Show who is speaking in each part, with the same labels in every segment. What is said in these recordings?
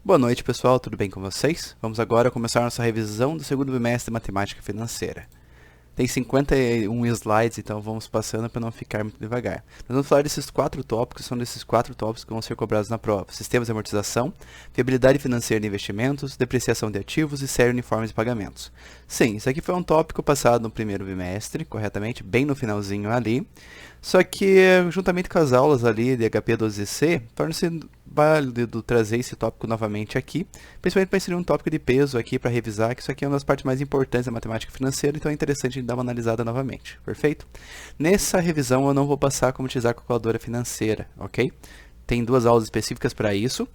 Speaker 1: Boa noite, pessoal, tudo bem com vocês? Vamos agora começar nossa revisão do segundo bimestre de Matemática Financeira. Tem 51 slides, então vamos passando para não ficar muito devagar. Nós vamos falar desses 4 tópicos, são desses 4 tópicos que vão ser cobrados na prova. Sistemas de amortização, viabilidade financeira de investimentos, depreciação de ativos e série uniforme de pagamentos. Sim, isso aqui foi um tópico passado no primeiro bimestre, corretamente, bem no finalzinho ali. Só que, juntamente com as aulas ali de HP 12C, torna-se válido trazer esse tópico novamente aqui, principalmente para inserir um tópico de peso aqui para revisar, que isso aqui é uma das partes mais importantes da matemática financeira, então é interessante a gente dar uma analisada novamente, perfeito? Nessa revisão eu não vou passar como utilizar a calculadora financeira, ok? Tem 2 aulas específicas para isso.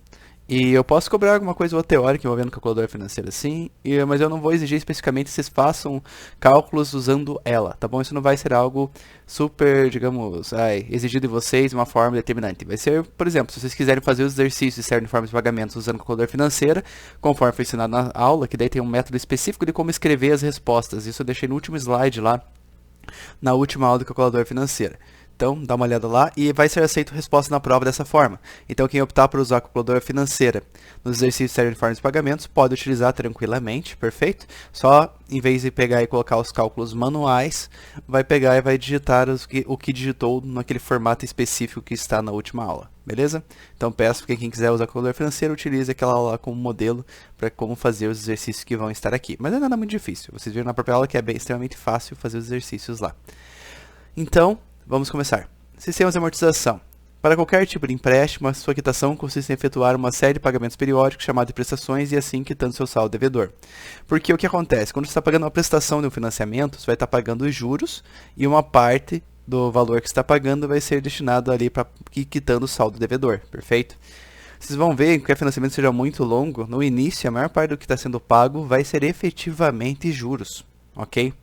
Speaker 1: E eu posso cobrar alguma coisa ou teórica envolvendo calculadora financeira, sim, mas eu não vou exigir especificamente que vocês façam cálculos usando ela, tá bom? Isso não vai ser algo super, digamos, exigido de vocês de uma forma determinante. Vai ser, por exemplo, se vocês quiserem fazer os exercícios de série uniforme de pagamentos usando calculadora financeira, conforme foi ensinado na aula, que daí tem um método específico de como escrever as respostas. Isso eu deixei no último slide lá, na última aula de calculadora financeira. Então, dá uma olhada lá e vai ser aceito resposta na prova dessa forma. Então, quem optar por usar a calculadora financeira nos exercícios de série uniforme de pagamentos pode utilizar tranquilamente, perfeito? Só, em vez de pegar e colocar os cálculos manuais, vai pegar e vai digitar o que digitou naquele formato específico que está na última aula, beleza? Então, peço que quem quiser usar a calculadora financeira utilize aquela aula lá como modelo para como fazer os exercícios que vão estar aqui. Mas não é nada muito difícil. Vocês viram na própria aula que é extremamente fácil fazer os exercícios lá. Então, vamos começar. Sistemas de amortização. Para qualquer tipo de empréstimo, a sua quitação consiste em efetuar uma série de pagamentos periódicos chamados de prestações e assim quitando seu saldo devedor. Porque o que acontece? Quando você está pagando uma prestação de um financiamento, você vai estar pagando os juros e uma parte do valor que você está pagando vai ser destinado ali para quitando o saldo devedor, perfeito? Vocês vão ver que o financiamento seja muito longo, no início a maior parte do que está sendo pago vai ser efetivamente juros, ok?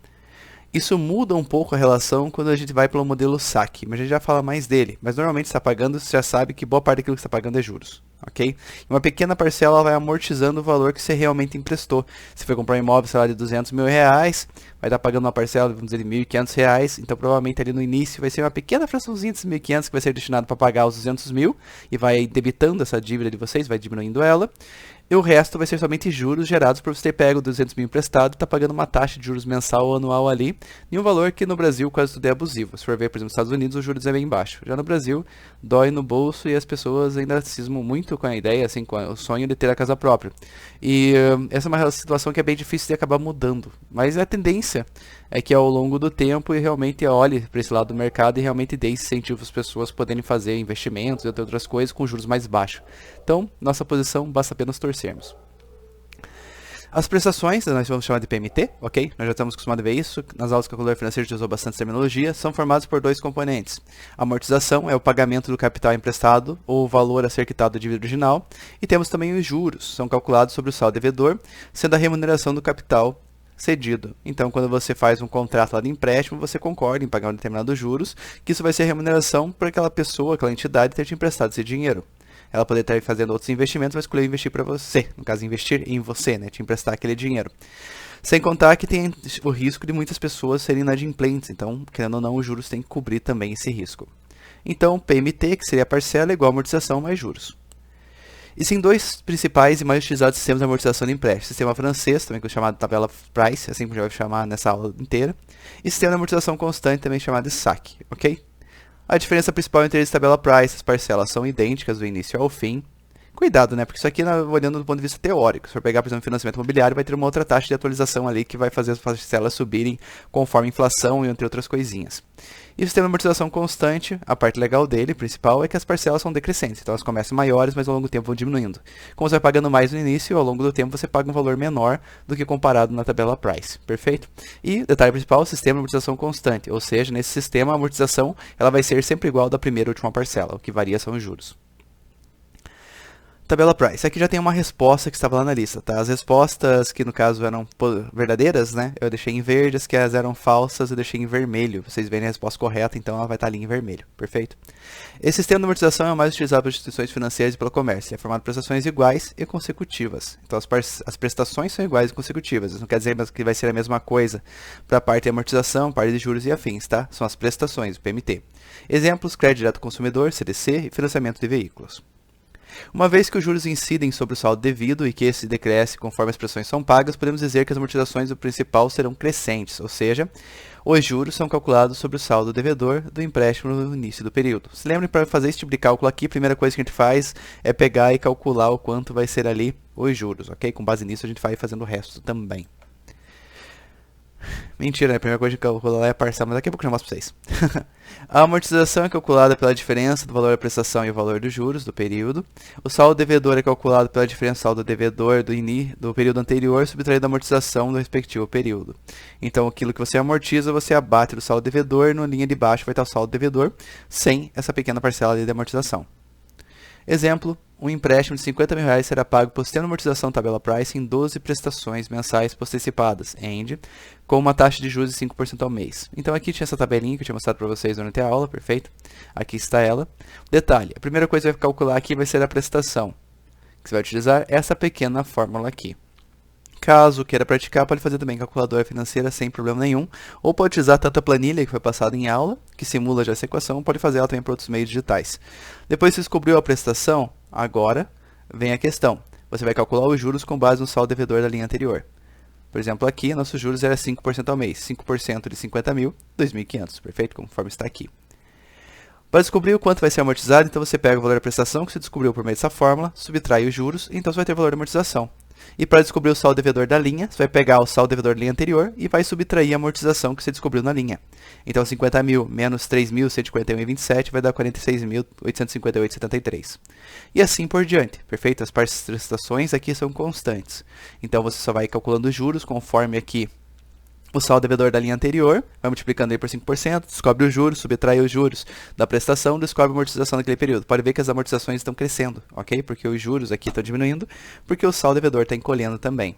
Speaker 1: Isso muda um pouco a relação quando a gente vai pelo modelo saque, mas a gente já fala mais dele. Mas normalmente você está pagando, você já sabe que boa parte daquilo que você está pagando é juros, ok? E uma pequena parcela vai amortizando o valor que você realmente emprestou. Se for comprar um imóvel, sei lá, de 200 mil reais, vai estar pagando uma parcela, vamos dizer, de 1.500 reais. Então provavelmente ali no início vai ser uma pequena fraçãozinha desses 1.500 que vai ser destinado para pagar os 200 mil e vai debitando essa dívida de vocês, vai diminuindo ela. E o resto vai ser somente juros gerados por você ter pego 200 mil emprestado e está pagando uma taxa de juros mensal ou anual ali, em um valor que no Brasil quase tudo é abusivo. Se for ver, por exemplo, nos Estados Unidos, os juros é bem baixo. Já no Brasil, dói no bolso e as pessoas ainda cismam muito com a ideia, assim, com o sonho de ter a casa própria. E essa é uma situação que é bem difícil de acabar mudando. Mas a tendência é que ao longo do tempo e realmente olhe para esse lado do mercado e realmente dê incentivo às pessoas poderem fazer investimentos e outras coisas com juros mais baixos. Então, nossa posição basta apenas torcermos. As prestações, nós vamos chamar de PMT, ok? Nós já estamos acostumados a ver isso. Nas aulas de calculadora financeira a gente usou bastante terminologia. São formados por 2 componentes. A amortização é o pagamento do capital emprestado ou o valor a ser quitado da dívida original. E temos também os juros, são calculados sobre o saldo devedor, sendo a remuneração do capital cedido. Então, quando você faz um contrato lá de empréstimo, você concorda em pagar um determinado juros, que isso vai ser remuneração para aquela pessoa, aquela entidade ter te emprestado esse dinheiro. Ela poder estar fazendo outros investimentos, vai escolher investir para você. No caso, investir em você, né? Te emprestar aquele dinheiro. Sem contar que tem o risco de muitas pessoas serem inadimplentes. Então, querendo ou não, os juros têm que cobrir também esse risco. Então, PMT, que seria a parcela, igual a amortização mais juros. Existem 2 principais e mais utilizados sistemas de amortização de empréstimo. Sistema francês, também chamado tabela Price, assim como a gente vai chamar nessa aula inteira. E sistema de amortização constante, também chamado de SAC, ok? A diferença principal entre eles e tabela Price, as parcelas são idênticas do início ao fim. Cuidado, né? Porque isso aqui, olhando do ponto de vista teórico, se for pegar, por exemplo, financiamento imobiliário, vai ter uma outra taxa de atualização ali que vai fazer as parcelas subirem conforme a inflação e entre outras coisinhas. E o sistema de amortização constante, a parte legal dele, principal, é que as parcelas são decrescentes. Então elas começam maiores, mas ao longo do tempo vão diminuindo. Como você vai pagando mais no início, ao longo do tempo você paga um valor menor do que comparado na tabela Price. Perfeito? E detalhe principal, o sistema de amortização constante. Ou seja, nesse sistema a amortização ela vai ser sempre igual da primeira e última parcela. O que varia são os juros. Tabela Price. Aqui já tem uma resposta que estava lá na lista, tá? As respostas que no caso eram verdadeiras, né? Eu deixei em verde, as que eram falsas eu deixei em vermelho. Vocês verem a resposta correta, então ela vai estar ali em vermelho. Perfeito? Esse sistema de amortização é o mais utilizado pelas instituições financeiras e pelo comércio. É formado por prestações iguais e consecutivas. Então as prestações são iguais e consecutivas. Isso não quer dizer que vai ser a mesma coisa para a parte de amortização, parte de juros e afins, tá? São as prestações, o PMT. Exemplos: crédito direto ao consumidor, CDC, e financiamento de veículos. Uma vez que os juros incidem sobre o saldo devido e que esse decresce conforme as prestações são pagas, podemos dizer que as amortizações do principal serão crescentes, ou seja, os juros são calculados sobre o saldo devedor do empréstimo no início do período. Se lembrem, para fazer esse tipo de cálculo aqui, a primeira coisa que a gente faz é pegar e calcular o quanto vai ser ali os juros, ok? Com base nisso a gente vai fazendo o resto também. Mentira, né? A primeira coisa que calcular é a parcela, mas daqui a pouco eu já mostro pra vocês. A amortização é calculada pela diferença do valor da prestação e o valor dos juros do período. O saldo devedor é calculado pela diferença do saldo devedor do período anterior, subtraído da amortização do respectivo período. Então, aquilo que você amortiza, você abate do saldo devedor, na linha de baixo vai estar o saldo devedor, sem essa pequena parcela ali de amortização. Exemplo, um empréstimo de R$50.000 será pago por sistema de amortização tabela price em 12 prestações mensais postecipadas, END, com uma taxa de juros de 5% ao mês. Então aqui tinha essa tabelinha que eu tinha mostrado para vocês durante a aula, perfeito? Aqui está ela. Detalhe, a primeira coisa que vai calcular aqui vai ser a prestação, que você vai utilizar essa pequena fórmula aqui. Caso queira praticar, pode fazer também calculadora financeira sem problema nenhum, ou pode utilizar tanta planilha que foi passada em aula, que simula já essa equação, pode fazer ela também por outros meios digitais. Depois que você descobriu a prestação, agora vem a questão. Você vai calcular os juros com base no saldo devedor da linha anterior. Por exemplo, aqui nossos juros era 5% ao mês, 5% de 50.000, 2.500, perfeito? Conforme está aqui. Para descobrir o quanto vai ser amortizado, então você pega o valor da prestação que você descobriu por meio dessa fórmula, subtrai os juros, então você vai ter o valor da amortização. E para descobrir o saldo devedor da linha, você vai pegar o saldo devedor da linha anterior e vai subtrair a amortização que você descobriu na linha. Então 50.000 menos 3.141,27 vai dar 46.858,73. E assim por diante, perfeito? As prestações aqui são constantes. Então você só vai calculando os juros conforme aqui o saldo devedor da linha anterior, vai multiplicando aí por 5%, descobre os juros, subtrai os juros da prestação, descobre a amortização daquele período. Pode ver que as amortizações estão crescendo, ok? Porque os juros aqui estão diminuindo, porque o saldo devedor está encolhendo também.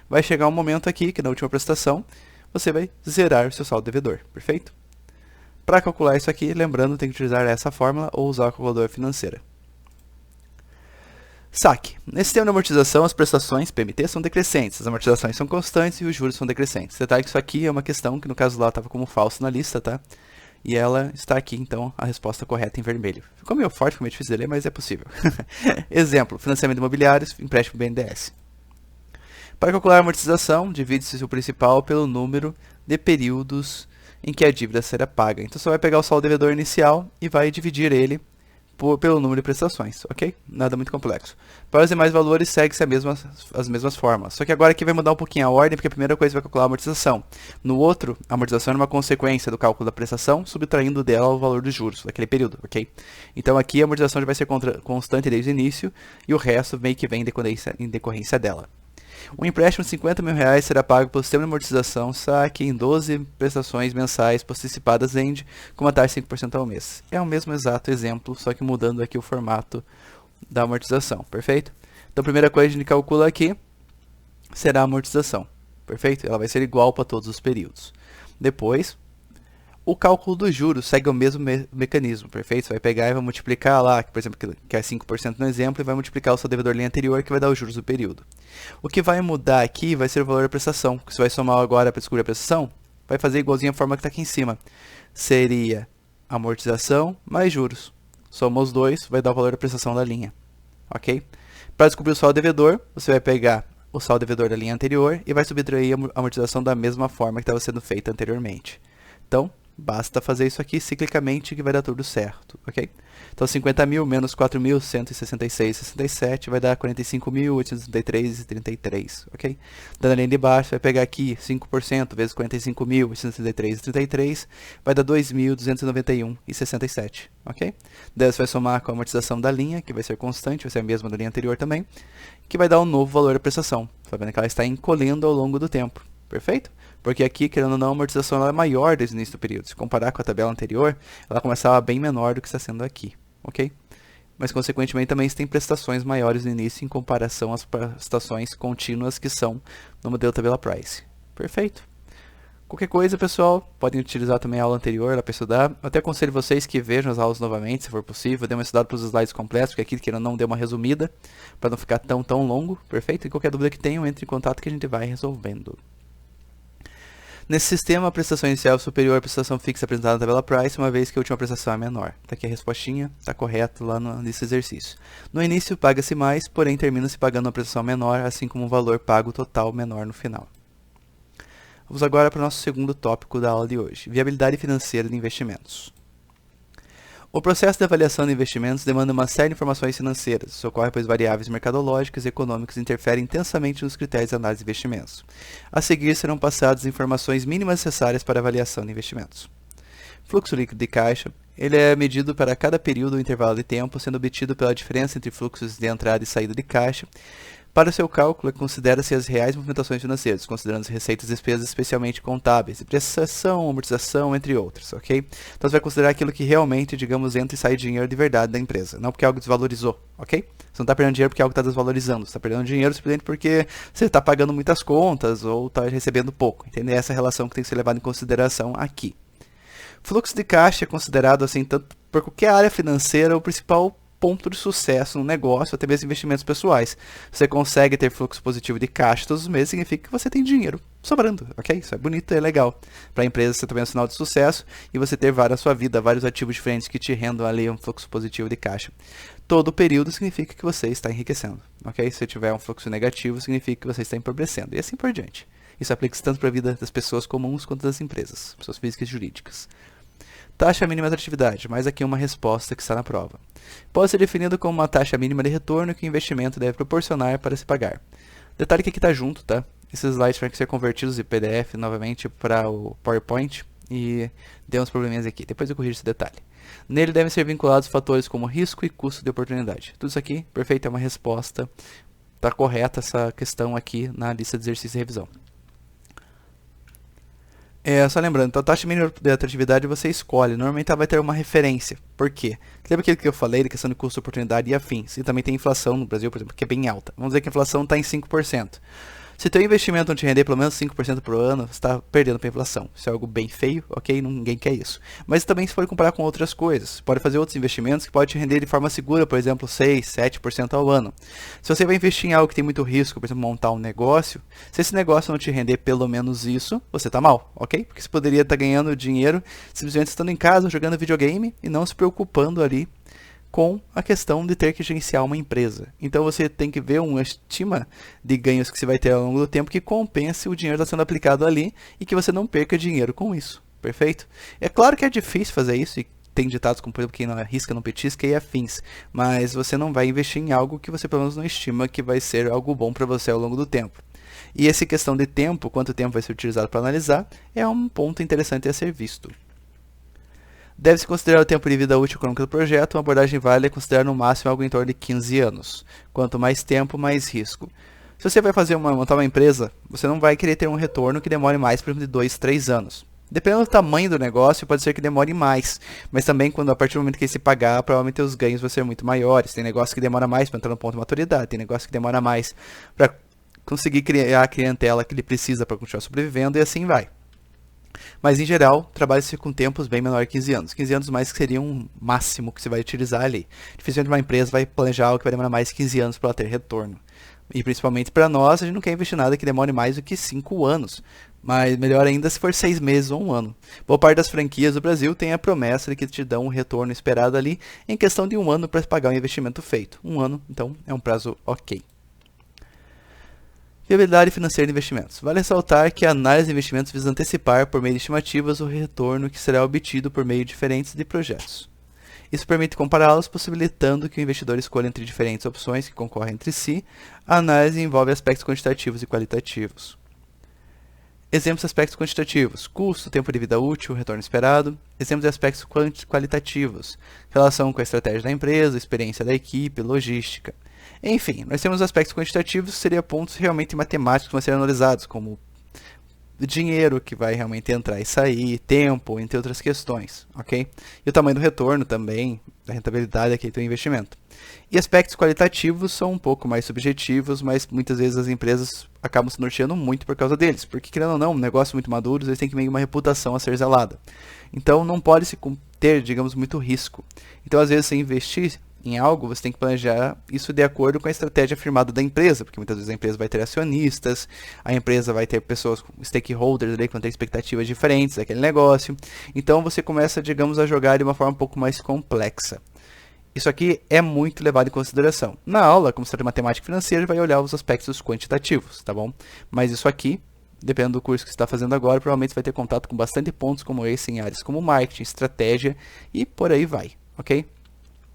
Speaker 1: Vai chegar um momento aqui que na última prestação, você vai zerar o seu saldo devedor, perfeito? Para calcular isso aqui, lembrando, tem que utilizar essa fórmula ou usar a calculadora financeira. Saque. Nesse sistema de amortização, as prestações PMT são decrescentes, as amortizações são constantes e os juros são decrescentes. Detalhe que isso aqui é uma questão que no caso lá estava como falso na lista, tá? E ela está aqui, então, a resposta correta em vermelho. Ficou meio forte, ficou meio difícil de ler, mas é possível. Exemplo, financiamento imobiliário, empréstimo BNDES. Para calcular a amortização, divide-se o principal pelo número de períodos em que a dívida será paga. Então você vai pegar o saldo devedor inicial e vai dividir ele pelo número de prestações, ok? Nada muito complexo. Para os demais valores, segue-se as mesmas formas. Só que agora aqui vai mudar um pouquinho a ordem, porque a primeira coisa vai calcular a amortização. No outro, a amortização é uma consequência do cálculo da prestação, subtraindo dela o valor dos juros daquele período, ok? Então aqui a amortização já vai ser constante desde o início, e o resto meio que vem em decorrência dela. Um empréstimo de R$50.000 será pago pelo sistema de amortização saque em 12 prestações mensais postecipadas END com uma taxa de 5% ao mês. É o mesmo exato exemplo, só que mudando aqui o formato da amortização, perfeito? Então a primeira coisa que a gente calcula aqui será a amortização, perfeito? Ela vai ser igual para todos os períodos. Depois, o cálculo dos juros segue o mesmo mecanismo, perfeito? Você vai pegar e vai multiplicar lá, por exemplo, que é 5% no exemplo, e vai multiplicar o seu devedor linha anterior, que vai dar os juros do período. O que vai mudar aqui vai ser o valor da prestação, que você vai somar agora para descobrir a prestação, vai fazer igualzinho a forma que está aqui em cima. Seria amortização mais juros. Soma os dois, vai dar o valor da prestação da linha, ok? Para descobrir o saldo devedor, você vai pegar o saldo devedor da linha anterior e vai subtrair a amortização da mesma forma que estava sendo feita anteriormente. Então, basta fazer isso aqui ciclicamente que vai dar tudo certo, ok? Então 50.000 menos 4.166,67 vai dar 45.863,33, ok? Dando a linha de baixo, vai pegar aqui 5% vezes 45.863,33 vai dar 2.291,67, ok? Daí você vai somar com a amortização da linha, que vai ser constante, vai ser a mesma da linha anterior também, que vai dar um novo valor da prestação. Você vai vendo que ela está encolhendo ao longo do tempo, perfeito? Porque aqui, querendo ou não, a amortização ela é maior desde o início do período. Se comparar com a tabela anterior, ela começava bem menor do que está sendo aqui, ok? Mas, consequentemente, também você tem prestações maiores no início em comparação às prestações contínuas que são no modelo tabela price. Perfeito? Qualquer coisa, pessoal, podem utilizar também a aula anterior lá para estudar. Eu até aconselho vocês que vejam as aulas novamente, se for possível. Dê uma estudada para os slides completos, porque aqui, querendo ou não, deu uma resumida, para não ficar tão longo. Perfeito? E qualquer dúvida que tenham, entre em contato que a gente vai resolvendo. Nesse sistema, a prestação inicial é superior à prestação fixa apresentada na tabela Price, uma vez que a última prestação é menor. Está aqui a respostinha, está correto lá nesse exercício. No início, paga-se mais, porém termina-se pagando uma prestação menor, assim como um valor pago total menor no final. Vamos agora para o nosso segundo tópico da aula de hoje, viabilidade financeira de investimentos. O processo de avaliação de investimentos demanda uma série de informações financeiras. Isso ocorre pois variáveis mercadológicas e econômicas interferem intensamente nos critérios de análise de investimentos. A seguir serão passadas informações mínimas necessárias para a avaliação de investimentos. Fluxo líquido de caixa. Ele é medido para cada período ou intervalo de tempo, sendo obtido pela diferença entre fluxos de entrada e saída de caixa. Para o seu cálculo, considera-se as reais movimentações financeiras, considerando as receitas e despesas especialmente contábeis, depreciação, amortização, entre outros, ok? Então você vai considerar aquilo que realmente, digamos, entra e sai dinheiro de verdade da empresa, não porque algo desvalorizou, ok? Você não está perdendo dinheiro porque algo está desvalorizando, você está perdendo dinheiro simplesmente porque você está pagando muitas contas ou está recebendo pouco, entende? Essa é a relação que tem que ser levada em consideração aqui. Fluxo de caixa é considerado, assim, tanto por qualquer área financeira, o principal ponto de sucesso no negócio, até mesmo investimentos pessoais. Você consegue ter fluxo positivo de caixa todos os meses, significa que você tem dinheiro sobrando, ok? Isso é bonito, é legal. Para a empresa, você também é um sinal de sucesso e você ter na sua vida vários ativos diferentes que te rendam ali um fluxo positivo de caixa. Todo período significa que você está enriquecendo, ok? Se tiver um fluxo negativo, significa que você está empobrecendo e assim por diante. Isso aplica-se tanto para a vida das pessoas comuns quanto das empresas, pessoas físicas e jurídicas. Taxa mínima de atratividade, mais aqui uma resposta que está na prova. Pode ser definido como uma taxa mínima de retorno que o investimento deve proporcionar para se pagar. Detalhe que aqui está junto, tá? Esses slides tiveram que ser convertidos de PDF novamente para o PowerPoint e deu uns probleminhas aqui. Depois eu corrijo esse detalhe. Nele devem ser vinculados fatores como risco e custo de oportunidade. Tudo isso aqui, perfeito, é uma resposta. Está correta essa questão aqui na lista de exercícios de revisão. Só lembrando, então a taxa mínima de atratividade você escolhe, normalmente ela vai ter uma referência. Por quê? Lembra aquilo que eu falei, da questão de custo, oportunidade e afins? E também tem inflação no Brasil, por exemplo, que é bem alta. Vamos dizer que a inflação está em 5%. Se teu investimento não te render pelo menos 5% por ano, você está perdendo para a inflação. Isso é algo bem feio, ok? Ninguém quer isso. Mas também se pode comparar com outras coisas. Você pode fazer outros investimentos que podem te render de forma segura, por exemplo, 6, 7% ao ano. Se você vai investir em algo que tem muito risco, por exemplo, montar um negócio, se esse negócio não te render pelo menos isso, você está mal, ok? Porque você poderia estar ganhando dinheiro simplesmente estando em casa, jogando videogame e não se preocupando ali com a questão de ter que gerenciar uma empresa. Então você tem que ver uma estima de ganhos que você vai ter ao longo do tempo que compense o dinheiro que está sendo aplicado ali e que você não perca dinheiro com isso. Perfeito? É claro que é difícil fazer isso e tem ditados como, por exemplo, quem não arrisca não petisca e afins, mas você não vai investir em algo que você pelo menos não estima que vai ser algo bom para você ao longo do tempo. E essa questão de tempo, quanto tempo vai ser utilizado para analisar, é um ponto interessante a ser visto. Deve-se considerar o tempo de vida útil econômica do projeto. Uma abordagem válida é considerar no máximo algo em torno de 15 anos. Quanto mais tempo, mais risco. Se você vai montar uma empresa, você não vai querer ter um retorno que demore mais, por exemplo, de 2, 3 anos. Dependendo do tamanho do negócio, pode ser que demore mais. Mas também, a partir do momento que ele se pagar, provavelmente os ganhos vão ser muito maiores. Tem negócio que demora mais para entrar no ponto de maturidade. Tem negócio que demora mais para conseguir criar a clientela que ele precisa para continuar sobrevivendo e assim vai. Mas, em geral, trabalha-se com tempos bem menores que 15 anos. 15 anos mais que seria um máximo que você vai utilizar ali. Dificilmente uma empresa vai planejar algo que vai demorar mais de 15 anos para ela ter retorno. E, principalmente para nós, a gente não quer investir nada que demore mais do que 5 anos. Mas melhor ainda se for 6 meses ou 1 ano. Boa parte das franquias do Brasil tem a promessa de que te dão um retorno esperado ali em questão de 1 ano para pagar o investimento feito. 1 ano, então, é um prazo ok. Viabilidade financeira de investimentos. Vale ressaltar que a análise de investimentos visa antecipar, por meio de estimativas, o retorno que será obtido por meio de diferentes de projetos. Isso permite compará-los, possibilitando que o investidor escolha entre diferentes opções que concorrem entre si. A análise envolve aspectos quantitativos e qualitativos. Exemplos de aspectos quantitativos: custo, tempo de vida útil, retorno esperado. Exemplos de aspectos qualitativos: relação com a estratégia da empresa, experiência da equipe, logística. Enfim, nós temos aspectos quantitativos, que seriam pontos realmente matemáticos que vão ser analisados, como dinheiro que vai realmente entrar e sair, tempo, entre outras questões, ok? E o tamanho do retorno também, da rentabilidade aqui do investimento. E aspectos qualitativos são um pouco mais subjetivos, mas muitas vezes as empresas acabam se norteando muito por causa deles, porque querendo ou não, um negócio muito maduro, eles têm que meio uma reputação a ser zelada. Então não pode se ter, digamos, muito risco. Então às vezes você investir em algo, você tem que planejar isso de acordo com a estratégia firmada da empresa, porque muitas vezes a empresa vai ter acionistas, a empresa vai ter pessoas, stakeholders ali, que vão ter expectativas diferentes daquele negócio. Então você começa, digamos, a jogar de uma forma um pouco mais complexa. Isso aqui é muito levado em consideração. Na aula, como você está de matemática financeira, vai olhar os aspectos quantitativos, tá bom? Mas isso aqui, dependendo do curso que você está fazendo agora, provavelmente você vai ter contato com bastante pontos como esse em áreas como marketing, estratégia e por aí vai, ok?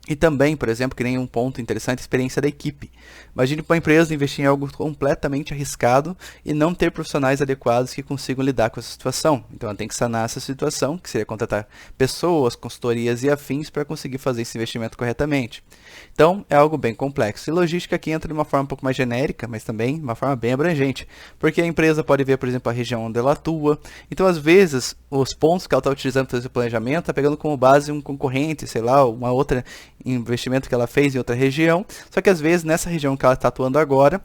Speaker 1: E também, por exemplo, que nem um ponto interessante, a experiência da equipe. Imagine para uma empresa investir em algo completamente arriscado e não ter profissionais adequados que consigam lidar com essa situação. Então ela tem que sanar essa situação, que seria contratar pessoas, consultorias e afins para conseguir fazer esse investimento corretamente. Então é algo bem complexo. E logística aqui entra de uma forma um pouco mais genérica, mas também de uma forma bem abrangente. Porque a empresa pode ver, por exemplo, a região onde ela atua. Então às vezes os pontos que ela está utilizando para fazer o planejamento está pegando como base um concorrente, sei lá, uma outra investimento que ela fez em outra região, só que às vezes nessa região que ela está atuando agora,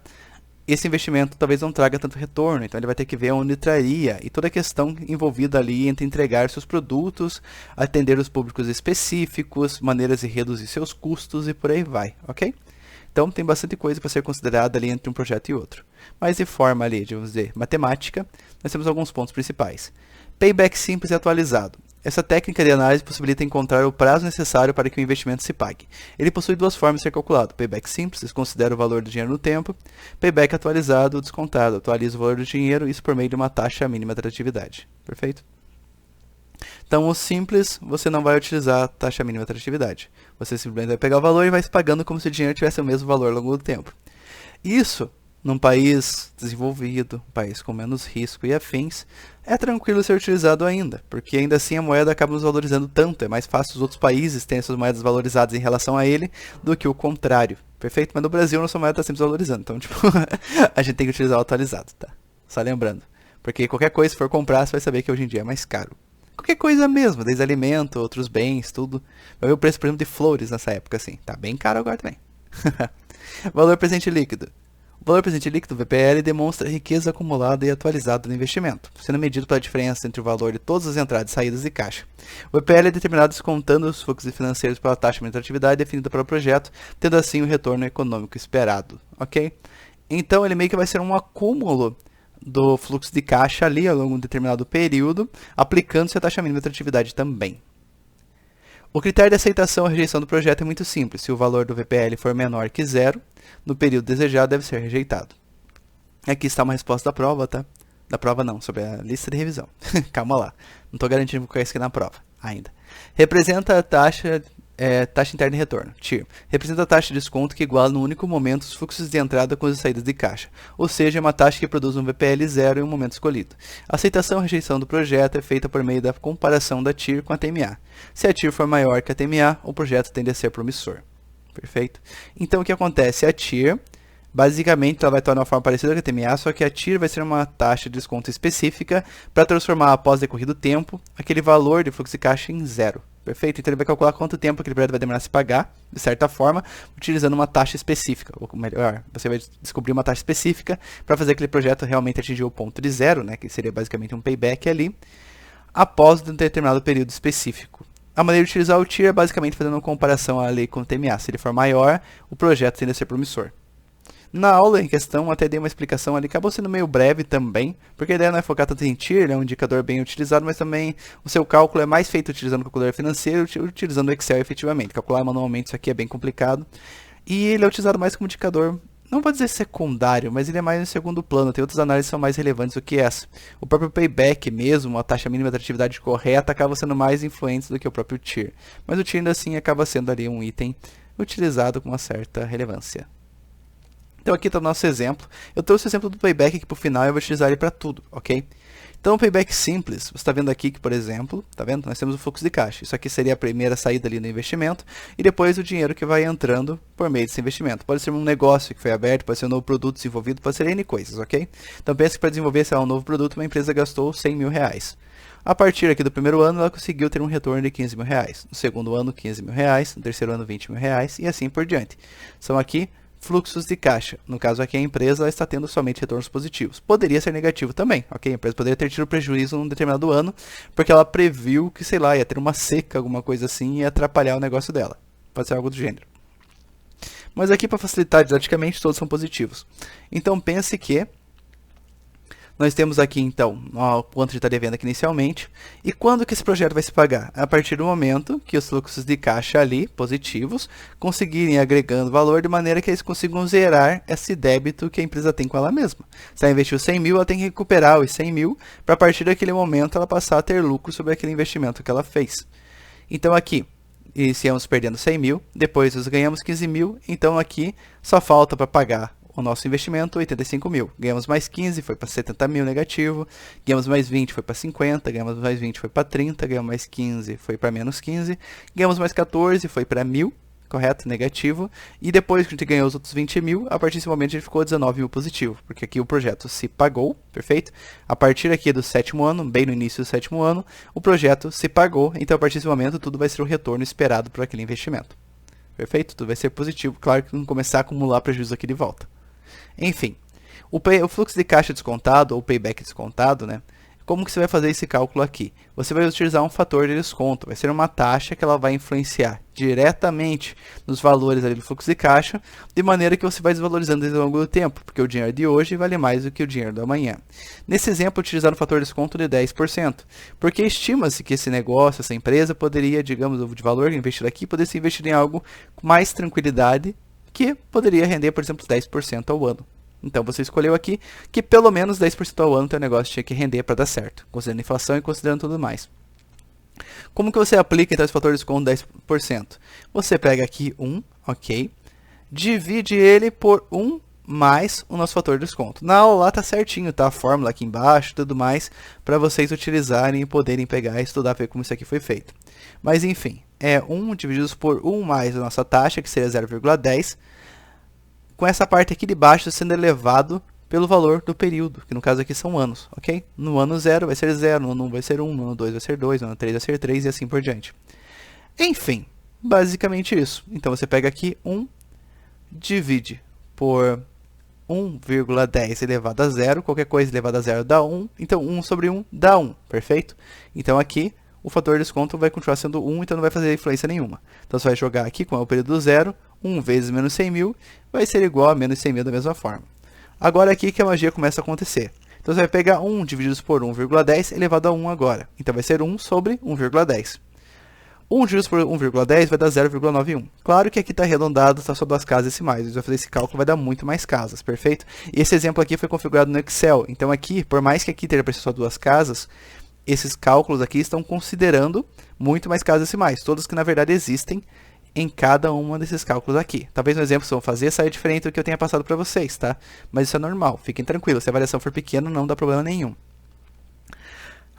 Speaker 1: esse investimento talvez não traga tanto retorno, então ele vai ter que ver onde traria e toda a questão envolvida ali entre entregar seus produtos, atender os públicos específicos, maneiras de reduzir seus custos e por aí vai, ok? Então tem bastante coisa para ser considerada ali entre um projeto e outro. Mas de forma ali, vamos dizer, matemática, nós temos alguns pontos principais. Payback simples e atualizado. Essa técnica de análise possibilita encontrar o prazo necessário para que o investimento se pague. Ele possui duas formas de ser calculado. Payback simples, desconsidera o valor do dinheiro no tempo. Payback atualizado, descontado, atualiza o valor do dinheiro, isso por meio de uma taxa mínima de atratividade. Perfeito? Então, o simples, você não vai utilizar a taxa mínima de atratividade. Você simplesmente vai pegar o valor e vai se pagando como se o dinheiro tivesse o mesmo valor ao longo do tempo. Isso, num país desenvolvido, um país com menos risco e afins, é tranquilo ser utilizado ainda, porque ainda assim a moeda acaba nos valorizando tanto, é mais fácil os outros países terem suas moedas valorizadas em relação a ele do que o contrário, perfeito? Mas no Brasil nossa moeda está sempre valorizando, então tipo, a gente tem que utilizar o atualizado, tá? Só lembrando, porque qualquer coisa se for comprar, você vai saber que hoje em dia é mais caro. Qualquer coisa mesmo, desde alimento, outros bens, tudo. Vai ver o preço, por exemplo, de flores nessa época, assim, tá bem caro agora também. Valor presente líquido. O valor presente líquido, VPL, demonstra a riqueza acumulada e atualizada do investimento, sendo medido pela diferença entre o valor de todas as entradas e saídas de caixa. O VPL é determinado descontando os fluxos financeiros pela taxa de rentabilidade definida para o projeto, tendo assim o retorno econômico esperado, ok? Então ele meio que vai ser um acúmulo do fluxo de caixa ali ao longo de um determinado período, aplicando-se a taxa mínima de rentabilidade também. O critério de aceitação ou rejeição do projeto é muito simples. Se o valor do VPL for menor que zero, no período desejado deve ser rejeitado. Aqui está uma resposta da prova, tá? Da prova não, sobre a lista de revisão. Calma lá, não estou garantindo que vou cair isso aqui na prova ainda. Representa a taxa interna de retorno, TIR. Representa a taxa de desconto que iguala no único momento os fluxos de entrada com as saídas de caixa, ou seja, é uma taxa que produz um VPL zero em um momento escolhido. A aceitação ou rejeição do projeto é feita por meio da comparação da TIR com a TMA. Se a TIR for maior que a TMA, o projeto tende a ser promissor. Perfeito? Então o que acontece? A TIR, basicamente, ela vai tornar uma forma parecida com a TMA, só que a TIR vai ser uma taxa de desconto específica para transformar, após decorrido tempo, aquele valor de fluxo de caixa em zero. Perfeito? Então ele vai calcular quanto tempo aquele projeto vai demorar a se pagar, de certa forma, utilizando uma taxa específica. Ou melhor, você vai descobrir uma taxa específica para fazer aquele projeto realmente atingir o ponto de zero, né, que seria basicamente um payback ali, após um determinado período específico. A maneira de utilizar o TIR é basicamente fazendo uma comparação ali com o TMA. Se ele for maior, o projeto tende a ser promissor. Na aula em questão, até dei uma explicação ali, acabou sendo meio breve também, porque a ideia não é focar tanto em TIR, ele é um indicador bem utilizado, mas também o seu cálculo é mais feito utilizando o calculador financeiro, utilizando o Excel efetivamente. Calcular manualmente isso aqui é bem complicado. E ele é utilizado mais como indicador, não vou dizer secundário, mas ele é mais no segundo plano, tem outras análises que são mais relevantes do que essa. O próprio payback mesmo, a taxa mínima de atividade correta, acaba sendo mais influente do que o próprio TIR. Mas o TIR ainda assim acaba sendo ali um item utilizado com uma certa relevância. Então aqui está o nosso exemplo. Eu trouxe o exemplo do payback aqui para o final e eu vou utilizar ele para tudo, ok? Então o payback simples, você está vendo aqui que, por exemplo, tá vendo? Nós temos o fluxo de caixa. Isso aqui seria a primeira saída ali no investimento e depois o dinheiro que vai entrando por meio desse investimento. Pode ser um negócio que foi aberto, pode ser um novo produto desenvolvido, pode ser N coisas, ok? Então pense que para desenvolver um novo produto, uma empresa gastou 100 mil reais. A partir aqui do primeiro ano, ela conseguiu ter um retorno de 15 mil reais. No segundo ano, 15 mil reais. No terceiro ano, 20 mil reais e assim por diante. São aqui fluxos de caixa. No caso aqui, a empresa está tendo somente retornos positivos. Poderia ser negativo também, ok? A empresa poderia ter tido prejuízo num determinado ano, porque ela previu que, sei lá, ia ter uma seca, alguma coisa assim, e ia atrapalhar o negócio dela. Pode ser algo do gênero. Mas aqui, para facilitar didaticamente, todos são positivos. Então, pense que nós temos aqui, então, o quanto de estaria vendo aqui inicialmente. E quando que esse projeto vai se pagar? A partir do momento que os fluxos de caixa ali, positivos, conseguirem agregando valor de maneira que eles consigam zerar esse débito que a empresa tem com ela mesma. Se ela investiu 100 mil, ela tem que recuperar os 100 mil para a partir daquele momento ela passar a ter lucro sobre aquele investimento que ela fez. Então aqui, iniciamos perdendo 100 mil, depois nós ganhamos 15 mil, então aqui só falta para pagar o nosso investimento, 85 mil. Ganhamos mais 15, foi para 70 mil negativo. Ganhamos mais 20, foi para 50. Ganhamos mais 20, foi para 30. Ganhamos mais 15, foi para menos 15. Ganhamos mais 14, foi para 1000, correto? Negativo. E depois que a gente ganhou os outros 20 mil, a partir desse momento a gente ficou 19 mil positivo. Porque aqui o projeto se pagou, perfeito? A partir aqui do 7º ano, bem no início do 7º ano, o projeto se pagou. Então a partir desse momento tudo vai ser o retorno esperado por aquele investimento. Perfeito? Tudo vai ser positivo. Claro que não começar a acumular prejuízo aqui de volta. Enfim, o fluxo de caixa descontado, ou payback descontado, né? Como que você vai fazer esse cálculo aqui? Você vai utilizar um fator de desconto, vai ser uma taxa que ela vai influenciar diretamente nos valores ali do fluxo de caixa, de maneira que você vai desvalorizando ao longo do tempo, porque o dinheiro de hoje vale mais do que o dinheiro do amanhã. Nesse exemplo, utilizar um fator de desconto de 10%, porque estima-se que esse negócio, essa empresa, poderia, digamos, de valor investido aqui, poderia ser investido em algo com mais tranquilidade, que poderia render, por exemplo, 10% ao ano. Então você escolheu aqui que pelo menos 10% ao ano o teu negócio tinha que render para dar certo, considerando a inflação e considerando tudo mais. Como que você aplica então esse fator de desconto 10%? Você pega aqui 1, ok, divide ele por 1 mais o nosso fator de desconto. Na aula lá tá certinho, tá a fórmula aqui embaixo e tudo mais, para vocês utilizarem e poderem pegar e estudar, ver como isso aqui foi feito. Mas enfim, é 1 dividido por 1 mais a nossa taxa, que seria 0,10, com essa parte aqui de baixo sendo elevado pelo valor do período, que no caso aqui são anos, ok? No ano 0 vai ser 0, no ano 1 vai ser 1, no ano 2 vai ser 2, no ano 3 vai ser 3 e assim por diante. Enfim, basicamente isso. Então você pega aqui 1, divide por 1,10 elevado a 0, qualquer coisa elevado a 0 dá 1, então 1 sobre 1 dá 1, perfeito? Então aqui o fator de desconto vai continuar sendo 1, então não vai fazer influência nenhuma. Então você vai jogar aqui com o período 0, 1 vezes menos 100 mil vai ser igual a menos 100 mil da mesma forma. Agora aqui que a magia começa a acontecer. Então você vai pegar 1 dividido por 1,10 elevado a 1 agora. Então vai ser 1 sobre 1,10. 1 dividido por 1,10 vai dar 0,91. Claro que aqui está arredondado, está só 2 casas decimais. A gente vai fazer esse cálculo, vai dar muito mais casas, perfeito? E esse exemplo aqui foi configurado no Excel. Então aqui, por mais que aqui esteja aparecendo só 2 casas, esses cálculos aqui estão considerando muito mais casas decimais. Todas que na verdade existem em cada um desses cálculos aqui. Talvez no exemplo que vocês vão fazer saia diferente do que eu tenha passado para vocês, tá? Mas isso é normal, fiquem tranquilos. Se a variação for pequena, não dá problema nenhum.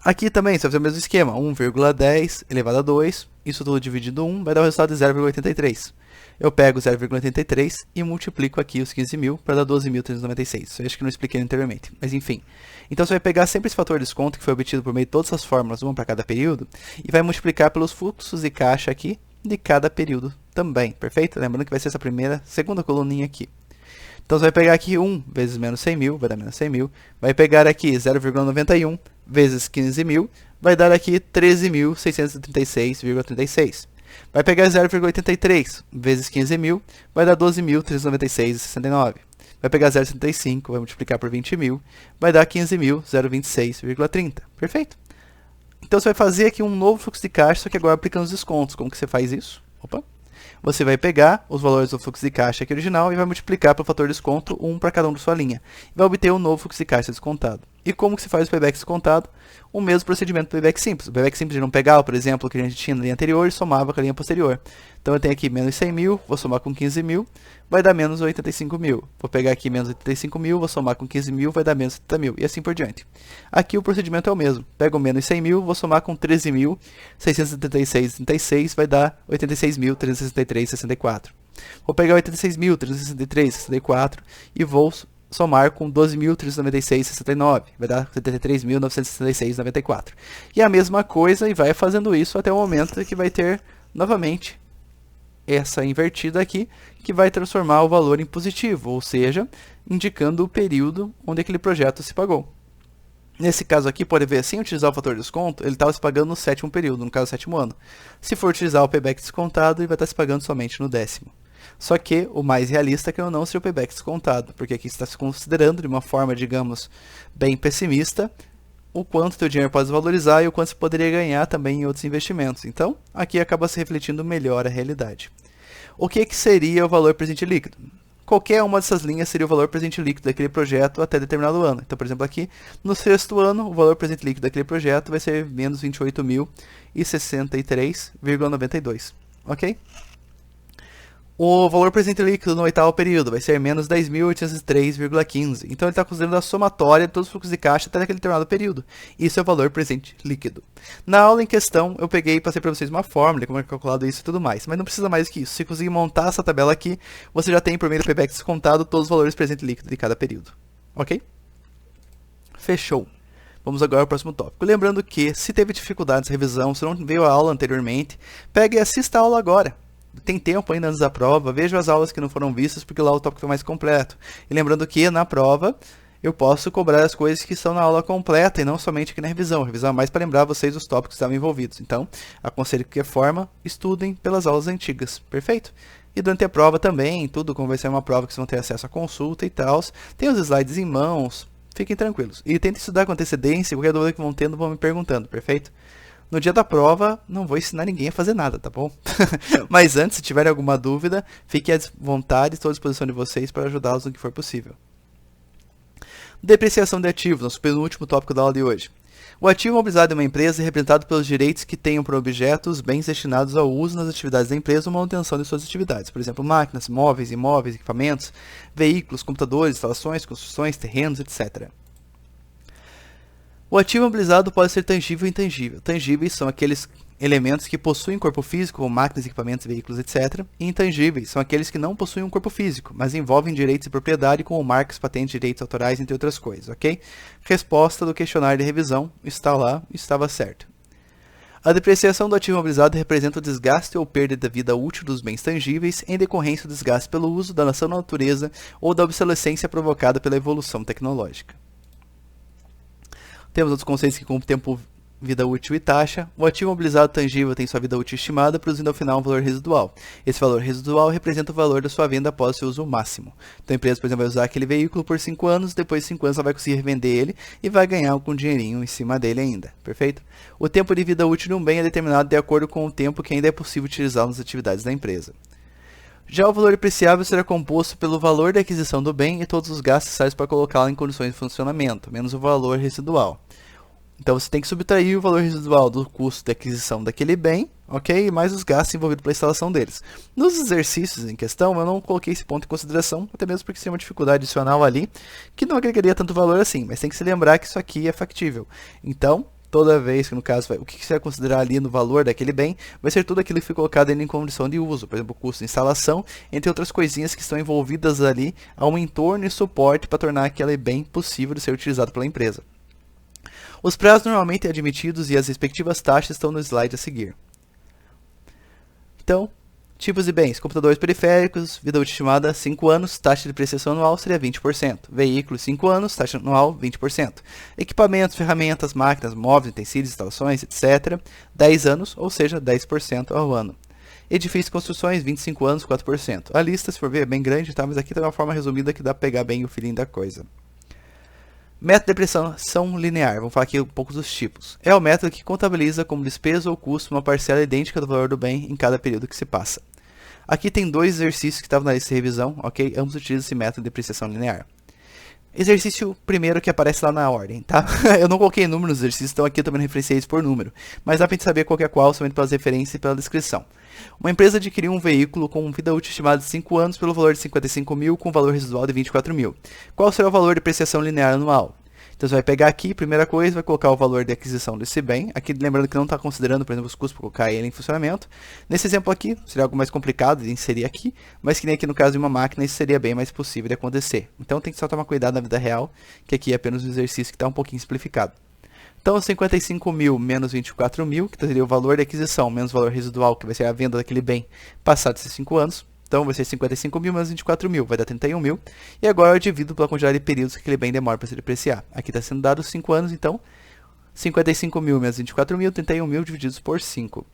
Speaker 1: Aqui também, você vai fazer o mesmo esquema. 1,10 elevado a 2, isso tudo dividido 1, vai dar o resultado de 0,83. Eu pego 0,83 e multiplico aqui os 15 mil para dar 12.396. Isso eu acho que não expliquei anteriormente, mas enfim. Então você vai pegar sempre esse fator de desconto que foi obtido por meio de todas as fórmulas, uma para cada período, e vai multiplicar pelos fluxos de caixa aqui de cada período também, perfeito? Lembrando que vai ser essa segunda coluninha aqui. Então você vai pegar aqui 1 vezes menos 100 mil, vai dar menos 100 mil. Vai pegar aqui 0,91 vezes 15 mil, vai dar aqui 13.636,36. Vai pegar 0,83 vezes 15 mil, vai dar 12.396,69. Vai pegar 0,75, vai multiplicar por 20 mil, vai dar 15.026,30. Perfeito? Então você vai fazer aqui um novo fluxo de caixa, só que agora aplicando os descontos. Como que você faz isso? Opa! Você vai pegar os valores do fluxo de caixa aqui original e vai multiplicar pelo fator de desconto 1 para cada um da sua linha. E vai obter um novo fluxo de caixa descontado. E como que se faz o payback descontado? O mesmo procedimento do payback simples. O payback simples de não pegar, por exemplo, o que a gente tinha na linha anterior e somava com a linha posterior. Então eu tenho aqui menos 100 mil, vou somar com 15 mil, vai dar menos 85 mil. Vou pegar aqui menos 85 mil, vou somar com 15 mil, vai dar menos 70 mil. E assim por diante. Aqui o procedimento é o mesmo. Pego menos 100 mil, vou somar com 13.676,36, vai dar 86.363,64. Vou pegar 86.363,64 e vou somar com 12.396,69, vai dar 73.966,94. E a mesma coisa, e vai fazendo isso até o momento que vai ter novamente essa invertida aqui, que vai transformar o valor em positivo, ou seja, indicando o período onde aquele projeto se pagou. Nesse caso aqui, pode ver, sem utilizar o fator de desconto, ele estava se pagando no 7º período, no caso 7º ano. Se for utilizar o payback descontado, ele vai estar se pagando somente no 10º. Só que o mais realista é que eu não seja o payback descontado, porque aqui está se considerando de uma forma, digamos, bem pessimista, o quanto teu dinheiro pode valorizar e o quanto você poderia ganhar também em outros investimentos. Então, aqui acaba se refletindo melhor a realidade. O que seria o valor presente líquido? Qualquer uma dessas linhas seria o valor presente líquido daquele projeto até determinado ano. Então, por exemplo, aqui no sexto ano, o valor presente líquido daquele projeto vai ser menos 28.063,92. Ok? O valor presente líquido no oitavo período vai ser menos 10.803,15. Então ele está considerando a somatória de todos os fluxos de caixa até aquele determinado período. Isso é o valor presente líquido. Na aula em questão, eu peguei e passei para vocês uma fórmula, como é calculado isso e tudo mais. Mas não precisa mais do que isso. Se conseguir montar essa tabela aqui, você já tem por meio do payback descontado todos os valores presente líquido de cada período. Ok? Fechou. Vamos agora ao próximo tópico. Lembrando que, se teve dificuldades de revisão, se não veio a aula anteriormente, pegue e assista a aula agora. Tem tempo ainda antes da prova, veja as aulas que não foram vistas, porque lá o tópico foi mais completo. E lembrando que na prova eu posso cobrar as coisas que estão na aula completa e não somente aqui na revisão. Revisão é mais para lembrar vocês os tópicos que estavam envolvidos. Então, aconselho que de qualquer forma, estudem pelas aulas antigas. Perfeito? E durante a prova também, tudo como vai ser uma prova que vocês vão ter acesso à consulta e tal. Tem os slides em mãos, fiquem tranquilos. E tentem estudar com antecedência, qualquer dúvida que vão tendo, vão me perguntando, perfeito? No dia da prova, não vou ensinar ninguém a fazer nada, tá bom? Mas antes, se tiverem alguma dúvida, fiquem à vontade, estou à disposição de vocês para ajudá-los no que for possível. Depreciação de ativos, nosso penúltimo tópico da aula de hoje. O ativo imobilizado de uma empresa é representado pelos direitos que tenham por objeto os bens destinados ao uso nas atividades da empresa ou manutenção de suas atividades, por exemplo, máquinas, móveis, imóveis, equipamentos, veículos, computadores, instalações, construções, terrenos, etc. O ativo imobilizado pode ser tangível ou intangível. Tangíveis são aqueles elementos que possuem corpo físico, como máquinas, equipamentos, veículos, etc. E intangíveis são aqueles que não possuem um corpo físico, mas envolvem direitos de propriedade, como marcas, patentes, direitos autorais, entre outras coisas, ok? Resposta do questionário de revisão está lá, estava certo. A depreciação do ativo imobilizado representa o desgaste ou perda da vida útil dos bens tangíveis em decorrência do desgaste pelo uso, danação na natureza ou da obsolescência provocada pela evolução tecnológica. Temos outros conceitos que como tempo, vida útil e taxa. O ativo imobilizado tangível tem sua vida útil estimada, produzindo ao final um valor residual. Esse valor residual representa o valor da sua venda após seu uso máximo. Então a empresa, por exemplo, vai usar aquele veículo por 5 anos, depois de 5 anos ela vai conseguir revender ele e vai ganhar algum dinheirinho em cima dele ainda. Perfeito? O tempo de vida útil de um bem é determinado de acordo com o tempo que ainda é possível utilizá-lo nas atividades da empresa. Já o valor depreciável será composto pelo valor da aquisição do bem e todos os gastos necessários para colocá-lo em condições de funcionamento, menos o valor residual. Então você tem que subtrair o valor residual do custo de aquisição daquele bem, ok? Mais os gastos envolvidos pela instalação deles. Nos exercícios em questão, eu não coloquei esse ponto em consideração, até mesmo porque tem uma dificuldade adicional ali, que não agregaria tanto valor assim, mas tem que se lembrar que isso aqui é factível. Então, toda vez que, no caso, o que você vai considerar ali no valor daquele bem, vai ser tudo aquilo que foi colocado em condição de uso, por exemplo, o custo de instalação, entre outras coisinhas que estão envolvidas ali a um entorno e suporte para tornar aquele bem possível de ser utilizado pela empresa. Os prazos normalmente admitidos e as respectivas taxas estão no slide a seguir. Então, tipos de bens: computadores periféricos, vida útil estimada 5 anos, taxa de depreciação anual seria 20%. Veículos 5 anos, taxa anual 20%. Equipamentos, ferramentas, máquinas, móveis, utensílios, instalações, etc. 10 anos, ou seja, 10% ao ano. Edifícios e construções, 25 anos, 4%. A lista, se for ver, é bem grande, tá? Mas aqui está uma forma resumida que dá para pegar bem o feeling da coisa. Método de depreciação linear, vamos falar aqui um pouco dos tipos. É o método que contabiliza como despesa ou custo uma parcela idêntica do valor do bem em cada período que se passa. Aqui tem 2 exercícios que estavam na lista de revisão, ok? Ambos utilizam esse método de depreciação linear. Exercício primeiro que aparece lá na ordem, tá? Eu não coloquei número nos exercícios, então aqui eu também referenciei eles por número. Mas dá pra gente saber qual que é qual, somente pelas referências e pela descrição. Uma empresa adquiriu um veículo com vida útil estimada de 5 anos pelo valor de 55 mil, com valor residual de 24 mil. Qual será o valor de depreciação linear anual? Então você vai pegar aqui, primeira coisa, vai colocar o valor de aquisição desse bem. Aqui lembrando que não está considerando, por exemplo, os custos para colocar ele em funcionamento. Nesse exemplo aqui, seria algo mais complicado de inserir aqui, mas que nem aqui no caso de uma máquina, isso seria bem mais possível de acontecer. Então tem que só tomar cuidado na vida real, que aqui é apenas um exercício que está um pouquinho simplificado. Então 55 mil menos 24 mil, que seria o valor de aquisição menos o valor residual, que vai ser a venda daquele bem passado esses 5 anos. Então vai ser 55 mil menos 24 mil, vai dar 31 mil. E agora eu divido pela quantidade de períodos que aquele bem demora para se depreciar. Aqui está sendo dado 5 anos, então 55 mil menos 24 mil, 31 mil divididos por 5.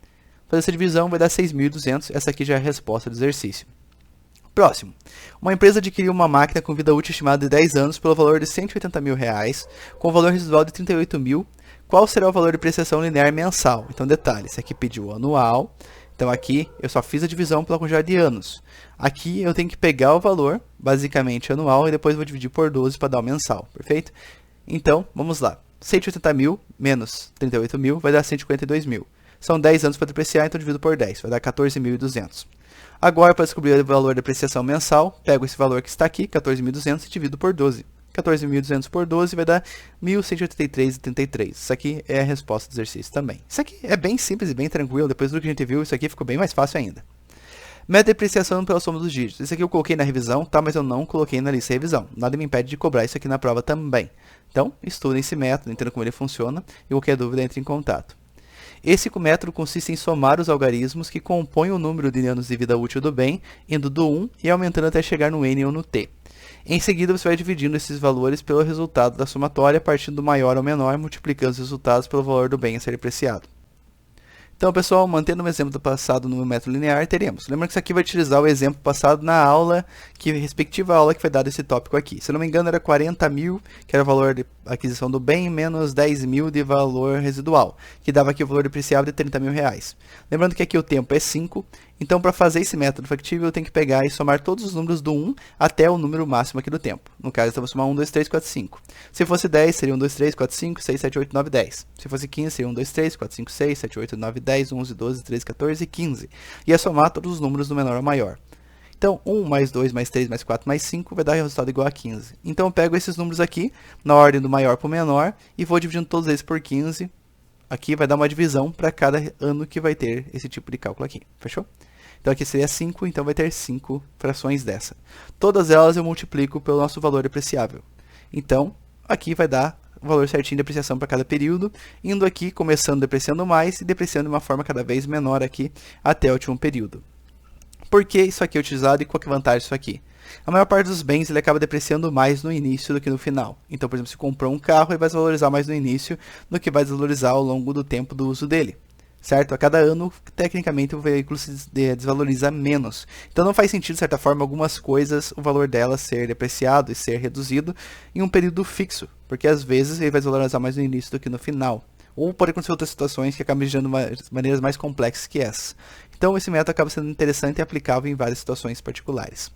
Speaker 1: Fazer essa divisão vai dar 6.200. Essa aqui já é a resposta do exercício. Próximo. Uma empresa adquiriu uma máquina com vida útil estimada de 10 anos pelo valor de R$180 mil, com valor residual de 38 mil. Qual será o valor de depreciação linear mensal? Então, detalhe, esse aqui pediu anual. Então, aqui eu só fiz a divisão pela quantidade de anos. Aqui eu tenho que pegar o valor, basicamente anual, e depois vou dividir por 12 para dar o mensal, perfeito? Então, vamos lá. 180 mil menos 38 mil vai dar 152 mil. São 10 anos para depreciar, então divido por 10, vai dar 14.200. Agora, para descobrir o valor de depreciação mensal, pego esse valor que está aqui, 14.200, e divido por 12. 14.200 por 12 vai dar 1.183,33. Isso aqui é a resposta do exercício também. Isso aqui é bem simples e bem tranquilo. Depois do que a gente viu, isso aqui ficou bem mais fácil ainda. Meta de depreciação pela soma dos dígitos. Isso aqui eu coloquei na revisão, tá? Mas eu não coloquei na lista de revisão. Nada me impede de cobrar isso aqui na prova também. Então, estudem esse método, entendam como ele funciona. E qualquer dúvida, entre em contato. Esse método consiste em somar os algarismos que compõem o número de anos de vida útil do bem, indo do 1 e aumentando até chegar no n ou no t. Em seguida, você vai dividindo esses valores pelo resultado da somatória, partindo do maior ao menor, multiplicando os resultados pelo valor do bem a ser depreciado. Então, pessoal, mantendo o exemplo do passado no método linear, teremos. Lembrando que isso aqui vai utilizar o exemplo passado na aula, respectiva aula que foi dado esse tópico aqui. Se eu não me engano, era 40 mil, que era o valor de aquisição do bem, menos 10 mil de valor residual, que dava aqui o valor depreciável de 30 mil reais. Lembrando que aqui o tempo é 5, então para fazer esse método factível, eu tenho que pegar e somar todos os números do 1 até o número máximo aqui do tempo. No caso, então, eu vou somar 1, 2, 3, 4, 5. Se fosse 10, seria 1, 2, 3, 4, 5, 6, 7, 8, 9, 10. Se fosse 15, seria 1, 2, 3, 4, 5, 6, 7, 8, 9, 10, 11, 12, 13, 14 e 15. E é somar todos os números do menor ao maior. Então, 1 mais 2 mais 3 mais 4 mais 5 vai dar resultado igual a 15. Então, eu pego esses números aqui, na ordem do maior para o menor, e vou dividindo todos eles por 15. Aqui vai dar uma divisão para cada ano que vai ter esse tipo de cálculo aqui. Fechou? Então, aqui seria 5, então vai ter 5 frações dessa. Todas elas eu multiplico pelo nosso valor depreciável. Então, aqui vai dar o valor certinho de depreciação para cada período, indo aqui, começando depreciando mais e depreciando de uma forma cada vez menor aqui até o último período. Por que isso aqui é utilizado e qual que é a vantagem disso aqui? A maior parte dos bens ele acaba depreciando mais no início do que no final. Então, por exemplo, se comprou um carro, ele vai desvalorizar mais no início do que vai desvalorizar ao longo do tempo do uso dele. Certo? A cada ano, tecnicamente, o veículo se desvaloriza menos. Então, não faz sentido, de certa forma, algumas coisas, o valor delas ser depreciado e ser reduzido em um período fixo. Porque, às vezes, ele vai desvalorizar mais no início do que no final. Ou pode acontecer outras situações que acabam gerando maneiras mais complexas que essas. Então, esse método acaba sendo interessante e aplicável em várias situações particulares.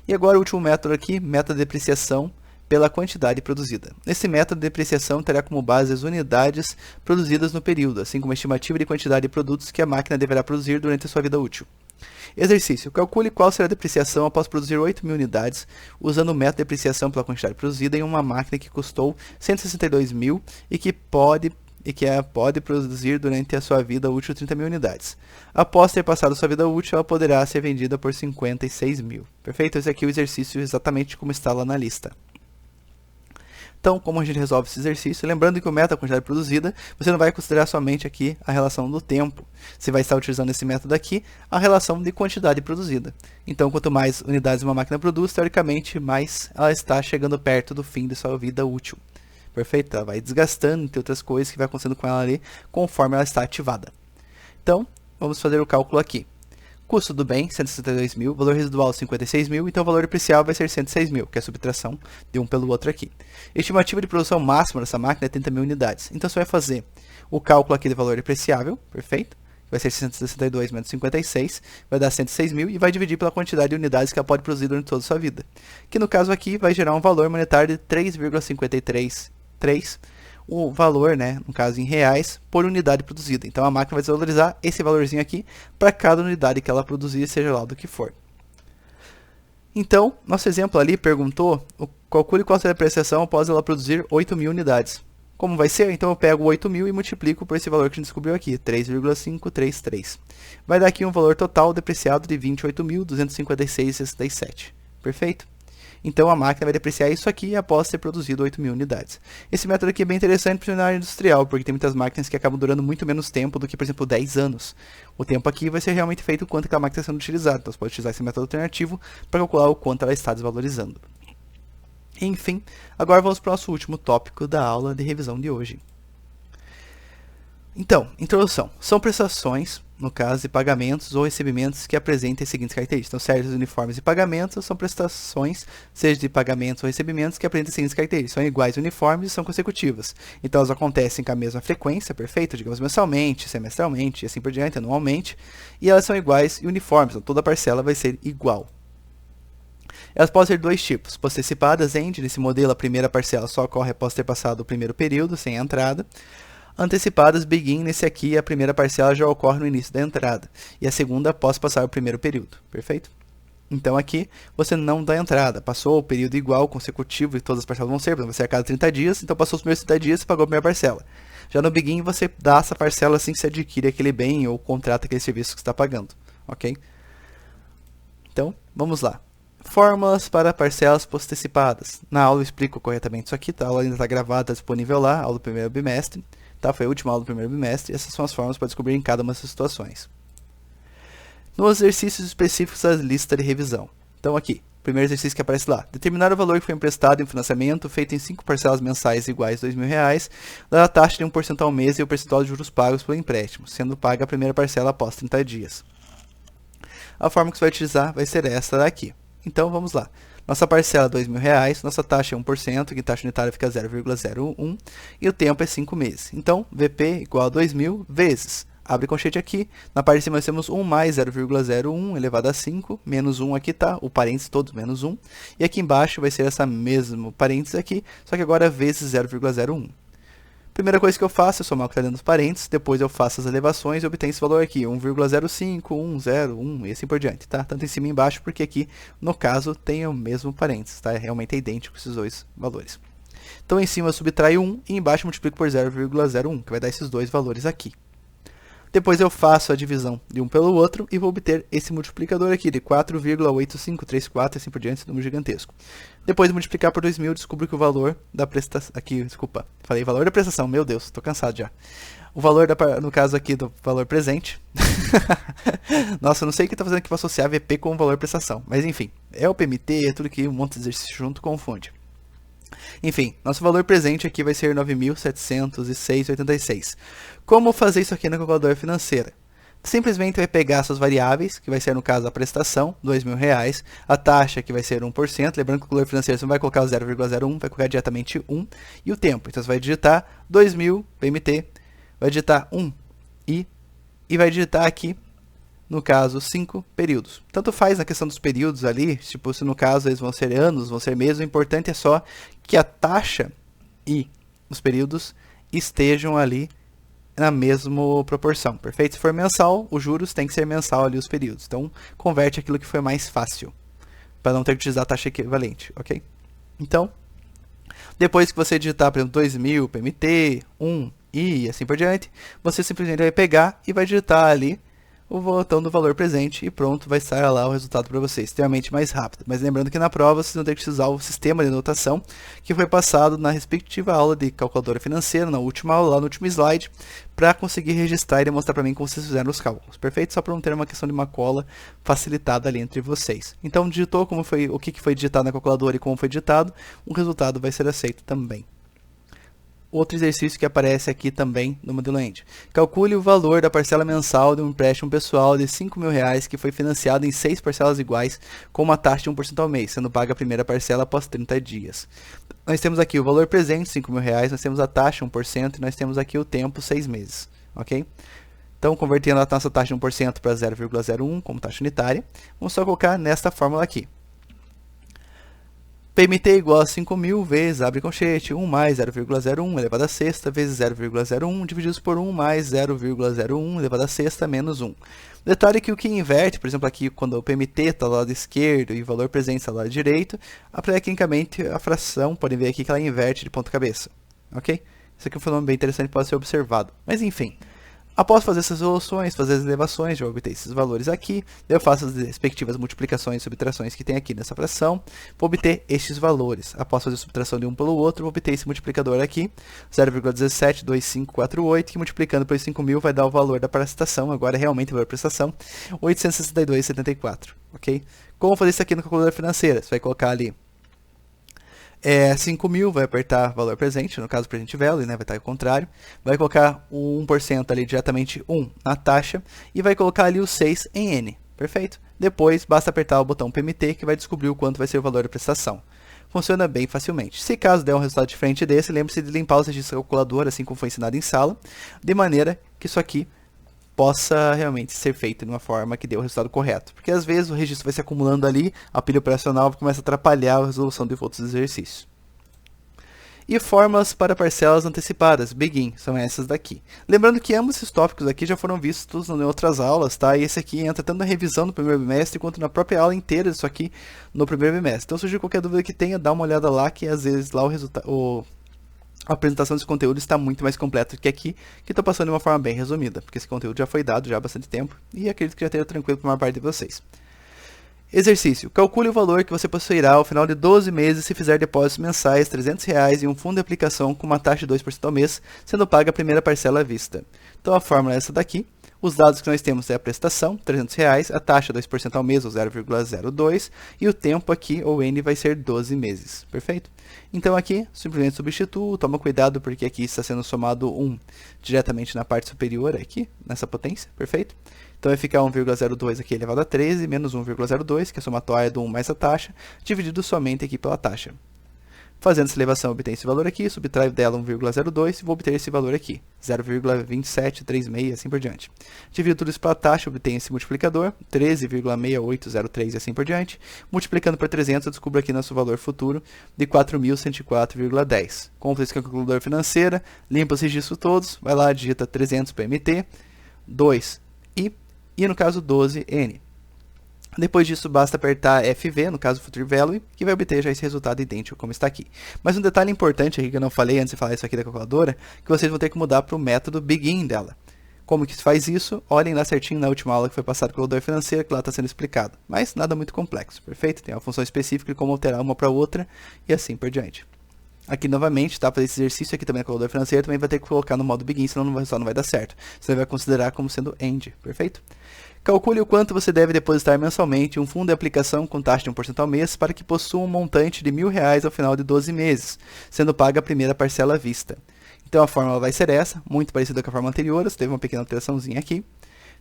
Speaker 1: E agora, o último método aqui, método de depreciação pela quantidade produzida. Esse método de depreciação terá como base as unidades produzidas no período, assim como a estimativa de quantidade de produtos que a máquina deverá produzir durante a sua vida útil. Exercício. Calcule qual será a depreciação após produzir 8.000 unidades, usando o método de depreciação pela quantidade produzida em uma máquina que custou 162 mil e que pode produzir durante a sua vida útil 30.000 unidades. Após ter passado sua vida útil, ela poderá ser vendida por 56 mil. Perfeito? Esse aqui é o exercício exatamente como está lá na lista. Então, como a gente resolve esse exercício? Lembrando que o método da quantidade produzida, você não vai considerar somente aqui a relação do tempo. Você vai estar utilizando esse método aqui, a relação de quantidade produzida. Então, quanto mais unidades uma máquina produz, teoricamente, mais ela está chegando perto do fim de sua vida útil. Perfeito? Ela vai desgastando, entre outras coisas que vai acontecendo com ela ali, conforme ela está ativada. Então, vamos fazer o cálculo aqui. Custo do bem, 162 mil, valor residual 56 mil, então o valor depreciável vai ser 106 mil, que é a subtração de um pelo outro aqui. Estimativa de produção máxima dessa máquina é 30.000 unidades. Então você vai fazer o cálculo aqui do valor depreciável, perfeito? Vai ser 162 menos 56, vai dar 106 mil e vai dividir pela quantidade de unidades que ela pode produzir durante toda a sua vida. Que no caso aqui vai gerar um valor monetário de 3,533, o valor, né, no caso em reais, por unidade produzida. Então a máquina vai desvalorizar esse valorzinho aqui para cada unidade que ela produzir, seja lá do que for. Então, nosso exemplo ali perguntou, calcule qual será a depreciação após ela produzir 8.000 unidades. Como vai ser? Então eu pego 8.000 e multiplico por esse valor que a gente descobriu aqui, 3,533. Vai dar aqui um valor total depreciado de 28.256,67. Perfeito? Então a máquina vai depreciar isso aqui após ter produzido 8.000 unidades. Esse método aqui é bem interessante para a área industrial, porque tem muitas máquinas que acabam durando muito menos tempo do que, por exemplo, 10 anos. O tempo aqui vai ser realmente feito o quanto que a máquina está sendo utilizada. Então você pode utilizar esse método alternativo para calcular o quanto ela está desvalorizando. Enfim, agora vamos para o nosso último tópico da aula de revisão de hoje. Então, introdução. São prestações no caso de pagamentos ou recebimentos que apresentem as seguintes características. Então, séries uniformes de pagamentos são prestações, seja de pagamentos ou recebimentos, que apresentem as seguintes características. São iguais, uniformes e são consecutivas. Então, elas acontecem com a mesma frequência, perfeito, digamos mensalmente, semestralmente e assim por diante, anualmente. E elas são iguais e uniformes, então toda parcela vai ser igual. Elas podem ser de dois tipos. Postecipadas, END, nesse modelo a primeira parcela só ocorre após ter passado o primeiro período, sem a entrada. Antecipadas, begin, nesse aqui a primeira parcela já ocorre no início da entrada, e a segunda após passar o primeiro período, perfeito? Então aqui você não dá entrada, passou o período igual, consecutivo, e todas as parcelas vão ser, por exemplo, vai ser a cada 30 dias, então passou os primeiros 30 dias, você pagou a primeira parcela. Já no begin você dá essa parcela assim que você adquire aquele bem ou contrata aquele serviço que você está pagando, ok? Então, vamos lá. Fórmulas para parcelas postecipadas. Na aula eu explico corretamente isso aqui, tá? A aula ainda está gravada, está disponível lá, aula do primeiro bimestre. Tá? Foi a última aula do primeiro bimestre. Essas são as formas para descobrir em cada uma dessas situações. Nos exercícios específicos da lista de revisão. Então aqui, primeiro exercício que aparece lá. Determinar o valor que foi emprestado em financiamento feito em 5 parcelas mensais iguais a R$2.000, da taxa de 1% ao mês e o percentual de juros pagos pelo empréstimo, sendo paga a primeira parcela após 30 dias. A forma que você vai utilizar vai ser essa daqui. Então vamos lá. Nossa parcela é R$2.000, nossa taxa é 1%, que taxa unitária fica 0,01 e o tempo é 5 meses. Então, VP igual a 2.000 vezes, abre colchete aqui, na parte de cima nós temos 1 mais 0,01 elevado a 5, menos 1 aqui tá, o parênteses todo menos 1, e aqui embaixo vai ser essa mesmo parênteses aqui, só que agora vezes 0,01. Primeira coisa que eu faço é somar o que está dentro dos parênteses, depois eu faço as elevações e obtenho esse valor aqui, 1,05, 1, 0, 1 e assim por diante, tá? Tanto em cima e embaixo, porque aqui, no caso, tem o mesmo parênteses, tá? Realmente é idêntico esses dois valores. Então, em cima eu subtraio 1 e embaixo eu multiplico por 0,01, que vai dar esses dois valores aqui. Depois eu faço a divisão de um pelo outro e vou obter esse multiplicador aqui de 4,8534 e assim por diante, esse número gigantesco. Depois de multiplicar por 2.000, descubro que o valor da prestação... Aqui, desculpa, falei valor da prestação, meu Deus, estou cansado já. O valor, no caso aqui, do valor presente. Nossa, eu não sei o que está fazendo aqui para associar VP com o valor prestação. Mas enfim, é o PMT, é tudo que um monte de exercício junto confunde. Enfim, nosso valor presente aqui vai ser 9.706,86. Como fazer isso aqui na calculadora financeira? Simplesmente vai pegar suas variáveis, que vai ser no caso a prestação, R$2.000, a taxa, que vai ser 1%, lembrando que o calculador financeiro você não vai colocar o 0,01, vai colocar diretamente 1, e o tempo. Então você vai digitar 2.000, PMT, vai digitar 1, e vai digitar aqui, no caso, 5 períodos. Tanto faz na questão dos períodos ali, tipo, se no caso eles vão ser anos, vão ser meses, o importante é só que a taxa e os períodos estejam ali na mesma proporção, perfeito? Se for mensal, os juros tem que ser mensal ali os períodos. Então, converte aquilo que foi mais fácil, para não ter que utilizar a taxa equivalente, ok? Então, depois que você digitar, por exemplo, 2.000, PMT, 1 e assim por diante, você simplesmente vai pegar e vai digitar ali o botão do valor presente e pronto, vai estar lá o resultado para você, extremamente mais rápido. Mas lembrando que na prova vocês vão ter que usar o sistema de notação que foi passado na respectiva aula de calculadora financeira, na última aula, lá no último slide, para conseguir registrar e demonstrar para mim como vocês fizeram os cálculos. Perfeito? Só para não ter uma questão de uma cola facilitada ali entre vocês. Então, digitou como foi, o que foi digitado na calculadora e como foi digitado, o resultado vai ser aceito também. Outro exercício que aparece aqui também no modelo END. Calcule o valor da parcela mensal de um empréstimo pessoal de R$5.000 que foi financiado em 6 parcelas iguais com uma taxa de 1% ao mês, sendo paga a primeira parcela após 30 dias. Nós temos aqui o valor presente, R$5.000, nós temos a taxa 1% e nós temos aqui o tempo 6 meses. Ok? Então, convertendo a nossa taxa de 1% para 0,01 como taxa unitária, vamos só colocar nesta fórmula aqui. PMT igual a 5.000 vezes, abre colchete, 1 mais 0,01 elevado a sexta vezes 0,01 divididos por 1 mais 0,01 elevado a sexta menos 1. Detalhe que o que inverte, por exemplo, aqui quando o PMT está do lado esquerdo e o valor presente está do lado direito, tecnicamente a fração, podem ver aqui que ela inverte de ponta cabeça. Ok? Isso aqui é um fenômeno bem interessante que pode ser observado. Mas enfim. Após fazer essas soluções, fazer as elevações, já obter esses valores aqui, eu faço as respectivas multiplicações e subtrações que tem aqui nessa fração, vou obter estes valores. Após fazer a subtração de um pelo outro, vou obter esse multiplicador aqui, 0,172548, que multiplicando por 5.000 vai dar o valor da prestação, agora é realmente o valor da prestação, 862,74, ok? Como fazer isso aqui na calculadora financeira? Você vai colocar ali É 5.000, vai apertar valor presente, no caso present value, né, vai estar ao contrário. Vai colocar o 1% ali diretamente 1 na taxa e vai colocar ali o 6 em N, perfeito? Depois basta apertar o botão PMT que vai descobrir o quanto vai ser o valor da prestação. Funciona bem facilmente. Se caso der um resultado diferente desse, lembre-se de limpar os registros da calculadora, assim como foi ensinado em sala, de maneira que isso aqui possa realmente ser feito de uma forma que dê o resultado correto. Porque às vezes o registro vai se acumulando ali, a pilha operacional começa a atrapalhar a resolução de outros exercícios. E formas para parcelas antecipadas, Begin, são essas daqui. Lembrando que ambos esses tópicos aqui já foram vistos em outras aulas, tá? E esse aqui entra tanto na revisão do primeiro bimestre, quanto na própria aula inteira disso aqui no primeiro bimestre. Então, se qualquer dúvida que tenha, dá uma olhada lá, que às vezes lá a apresentação desse conteúdo está muito mais completa que aqui, que estou passando de uma forma bem resumida, porque esse conteúdo já foi dado já há bastante tempo, e acredito que já esteja tranquilo para a maior parte de vocês. Exercício. Calcule o valor que você possuirá ao final de 12 meses se fizer depósitos mensais de R$300 em um fundo de aplicação com uma taxa de 2% ao mês, sendo paga a primeira parcela à vista. Então a fórmula é essa daqui. Os dados que nós temos é a prestação, R$300, a taxa 2% ao mês, ou 0,02, e o tempo aqui, ou N, vai ser 12 meses. Perfeito? Então aqui, simplesmente substituo, toma cuidado porque aqui está sendo somado 1 diretamente na parte superior, aqui, nessa potência, perfeito? Então vai ficar 1,02 aqui elevado a 13, menos 1,02, que é a somatória do 1 mais a taxa, dividido somente aqui pela taxa. Fazendo essa elevação, obtém esse valor aqui, subtraio dela 1,02 e vou obter esse valor aqui, 0,2736 e assim por diante. Divido tudo isso pela taxa, obtenho esse multiplicador, 13,6803 e assim por diante. Multiplicando por 300, eu descubro aqui nosso valor futuro de 4.104,10. Compra isso com a calculadora financeira, limpa os registros todos, vai lá, digita 300 PMT, 2 e no caso 12N. Depois disso, basta apertar FV, no caso Future Value, que vai obter já esse resultado idêntico como está aqui. Mas um detalhe importante aqui que eu não falei antes de falar isso aqui da calculadora, que vocês vão ter que mudar para o método Begin dela. Como que se faz isso? Olhem lá certinho na última aula que foi passada com a calculadora financeira, que lá está sendo explicado. Mas nada muito complexo, perfeito? Tem uma função específica de como alterar uma para outra e assim por diante. Aqui novamente, tá? Para esse exercício aqui também na calculadora financeira, também vai ter que colocar no modo Begin, senão só não vai dar certo. Você vai considerar como sendo End, perfeito? Calcule o quanto você deve depositar mensalmente em um fundo de aplicação com taxa de 1% ao mês para que possua um montante de R$1.000 ao final de 12 meses, sendo paga a primeira parcela à vista. Então a fórmula vai ser essa, muito parecida com a fórmula anterior, você teve uma pequena alteraçãozinha aqui.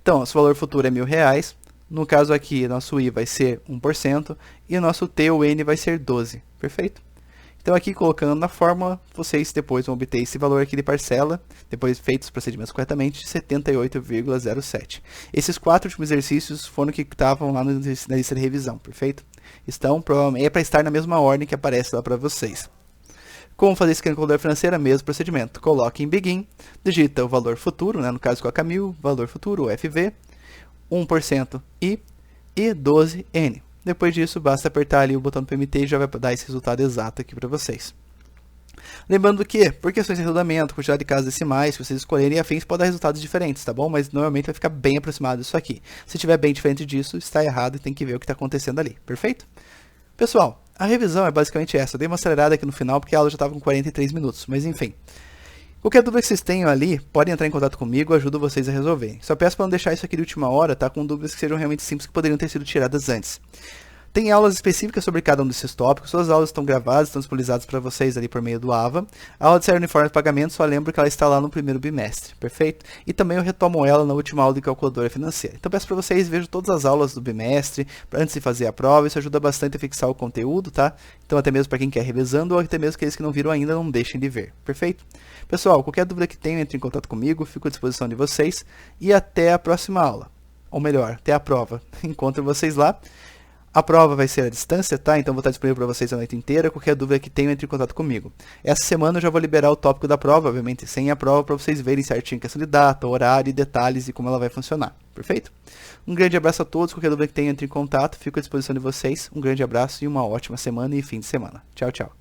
Speaker 1: Então, nosso valor futuro é R$1.000, no caso aqui, nosso I vai ser 1% e o nosso T ou N vai ser 12, perfeito? Então aqui colocando na fórmula, vocês depois vão obter esse valor aqui de parcela, depois feitos os procedimentos corretamente, de 78,07. Esses 4 últimos exercícios foram que estavam lá na lista de revisão, perfeito? Estão, provavelmente, é para estar na mesma ordem que aparece lá para vocês. Como fazer isso aqui na calculadora financeira? Mesmo procedimento. Coloque em Begin, digita o valor futuro, né? No caso coloca 1.000, valor futuro, o FV, 1% I e 12N. Depois disso, basta apertar ali o botão do PMT e já vai dar esse resultado exato aqui para vocês. Lembrando que, por questões de arredondamento, quantidade de casas decimais, que vocês escolherem e afins, pode dar resultados diferentes, tá bom? Mas normalmente vai ficar bem aproximado disso aqui. Se tiver bem diferente disso, está errado e tem que ver o que está acontecendo ali, perfeito? Pessoal, a revisão é basicamente essa. Eu dei uma acelerada aqui no final porque a aula já estava com 43 minutos, mas enfim. Qualquer dúvida que vocês tenham ali, podem entrar em contato comigo, eu ajudo vocês a resolverem. Só peço para não deixar isso aqui de última hora, tá? Com dúvidas que sejam realmente simples, que poderiam ter sido tiradas antes. Tem aulas específicas sobre cada um desses tópicos, suas aulas estão gravadas, estão disponibilizadas para vocês ali por meio do AVA. A aula de série uniforme de pagamento, só lembro que ela está lá no primeiro bimestre, perfeito? E também eu retomo ela na última aula de calculadora financeira. Então peço para vocês, vejam todas as aulas do bimestre, antes de fazer a prova, isso ajuda bastante a fixar o conteúdo, tá? Então até mesmo para quem quer revisando, ou até mesmo aqueles que não viram ainda, não deixem de ver, perfeito? Pessoal, qualquer dúvida que tenham, entre em contato comigo, fico à disposição de vocês, e até a próxima aula. Ou melhor, até a prova. Encontro vocês lá. A prova vai ser à distância, tá? Então vou estar disponível para vocês a noite inteira. Qualquer dúvida que tenham, entre em contato comigo. Essa semana eu já vou liberar o tópico da prova, obviamente sem a prova, para vocês verem certinho a questão de data, horário, detalhes e como ela vai funcionar. Perfeito? Um grande abraço a todos. Qualquer dúvida que tenham, entre em contato. Fico à disposição de vocês. Um grande abraço e uma ótima semana e fim de semana. Tchau, tchau.